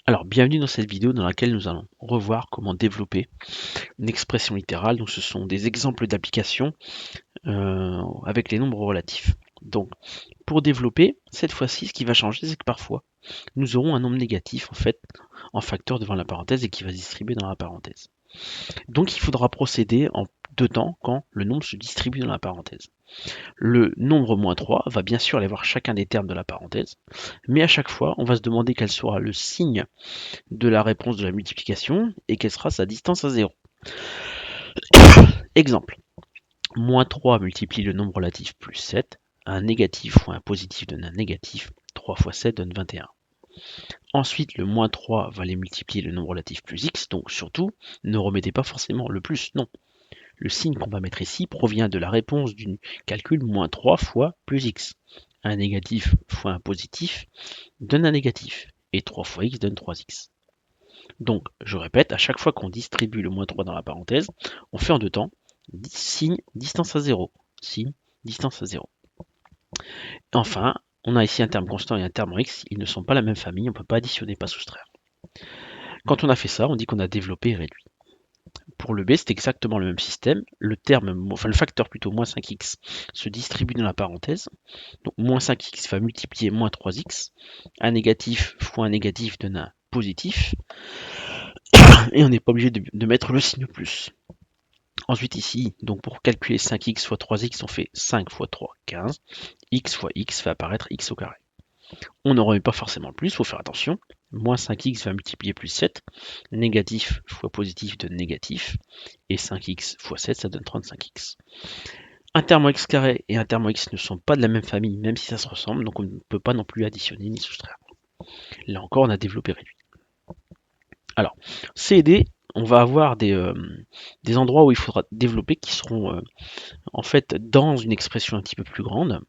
Alors, bienvenue dans cette vidéo dans laquelle nous allons revoir comment développer une expression littérale. Donc, ce sont des exemples d'applications avec les nombres relatifs. Donc, pour développer, cette fois-ci, ce qui va changer, c'est que parfois, nous aurons un nombre négatif, en fait, en facteur devant la parenthèse et qui va se distribuer dans la parenthèse. Donc, il faudra procéder en deux temps quand le nombre se distribue dans la parenthèse. Le nombre moins 3 va bien sûr aller voir chacun des termes de la parenthèse, mais à chaque fois, on va se demander quel sera le signe de la réponse de la multiplication et quelle sera sa distance à 0. Exemple, moins 3 multiplie le nombre relatif plus 7, un négatif fois un positif donne un négatif, 3 fois 7 donne 21. Ensuite, le moins 3 va aller multiplier le nombre relatif plus x, donc surtout, ne remettez pas forcément le plus, non. Le signe qu'on va mettre ici provient de la réponse du calcul moins 3 fois plus x. Un négatif fois un positif donne un négatif, et 3 fois x donne 3x. Donc, je répète, à chaque fois qu'on distribue le moins 3 dans la parenthèse, on fait en deux temps, signe, distance à 0, signe, distance à 0. Enfin, on a ici un terme constant et un terme en x, ils ne sont pas la même famille, on ne peut pas additionner, pas soustraire. Quand on a fait ça, on dit qu'on a développé et réduit. Pour le b, c'est exactement le même système. Le facteur plutôt moins 5x se distribue dans la parenthèse. Donc moins 5x va multiplier moins 3x. Un négatif fois un négatif donne un positif. Et on n'est pas obligé de mettre le signe plus. Ensuite ici, donc pour calculer 5x fois 3x, on fait 5 fois 3, 15. X fois x fait apparaître x au carré. On ne remet pas forcément le plus, il faut faire attention. Moins 5x va multiplier plus 7. Négatif fois positif donne négatif. Et 5x fois 7, ça donne 35x. Un terme en x carré et un terme en x ne sont pas de la même famille, même si ça se ressemble, donc on ne peut pas non plus additionner ni soustraire. Là encore, on a développé réduit. Alors, C et D, on va avoir des endroits où il faudra développer qui seront en fait dans une expression un petit peu plus grande.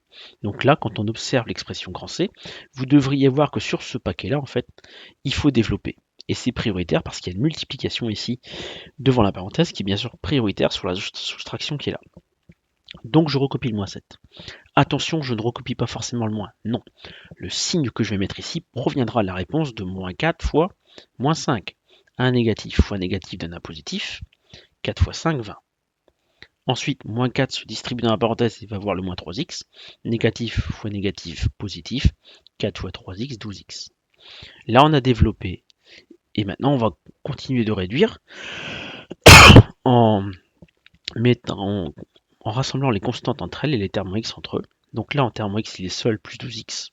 Donc là, quand on observe l'expression grand C, vous devriez voir que sur ce paquet-là, en fait, il faut développer. Et c'est prioritaire parce qu'il y a une multiplication ici devant la parenthèse qui est bien sûr prioritaire sur la soustraction qui est là. Donc je recopie le moins 7. Attention, je ne recopie pas forcément le moins. Non. Le signe que je vais mettre ici proviendra de la réponse de moins 4 fois moins 5. Un négatif fois négatif donne un positif. 4 fois 5, 20. Ensuite, moins 4 se distribue dans la parenthèse et va voir le moins 3x. Négatif fois négatif, positif. 4 fois 3x, 12x. Là, on a développé. Et maintenant, on va continuer de réduire en rassemblant les constantes entre elles et les termes x entre eux. Donc là, en termes x, il est seul plus 12x.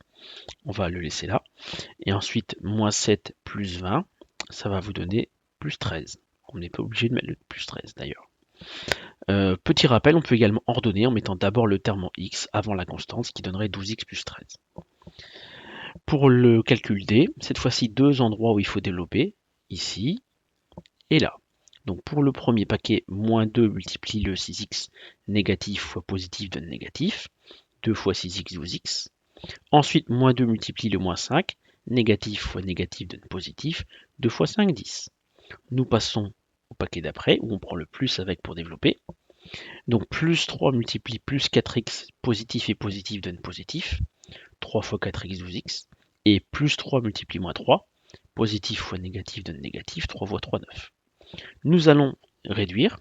On va le laisser là. Et ensuite, moins 7 plus 20, ça va vous donner plus 13. On n'est pas obligé de mettre le plus 13 d'ailleurs. Petit rappel, on peut également ordonner en mettant d'abord le terme en x avant la constante, ce qui donnerait 12x plus 13. Pour le calcul D, cette fois-ci deux endroits où il faut développer, ici et là. Donc pour le premier paquet, moins 2 multiplie le 6x, négatif fois positif donne négatif, 2 fois 6x, 12x. Ensuite, moins 2 multiplie le moins 5, négatif fois négatif donne positif, 2 fois 5, 10. Nous passons au paquet d'après, où on prend le plus avec pour développer. Donc plus 3 multiplie plus 4x, positif et positif donne positif, 3 fois 4x, 12x. Et plus 3 multiplie moins 3, positif fois négatif donne négatif, 3 fois 3, 9. Nous allons réduire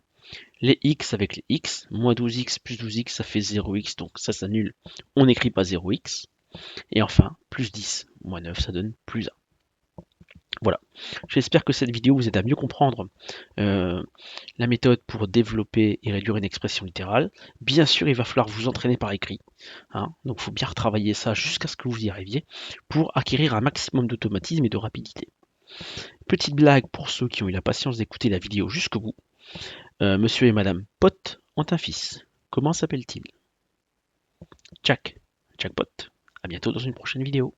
les x avec les x, moins 12x plus 12x ça fait 0x, donc ça s'annule, on n'écrit pas 0x. Et enfin, plus 10 moins 9 ça donne plus 1. Voilà, j'espère que cette vidéo vous aide à mieux comprendre la méthode pour développer et réduire une expression littérale. Bien sûr, il va falloir vous entraîner par écrit, hein, donc il faut bien retravailler ça jusqu'à ce que vous y arriviez pour acquérir un maximum d'automatisme et de rapidité. Petite blague pour ceux qui ont eu la patience d'écouter la vidéo jusqu'au bout. Monsieur et Madame Pot ont un fils. Comment s'appelle-t-il? Jack. Jackpot. À bientôt dans une prochaine vidéo.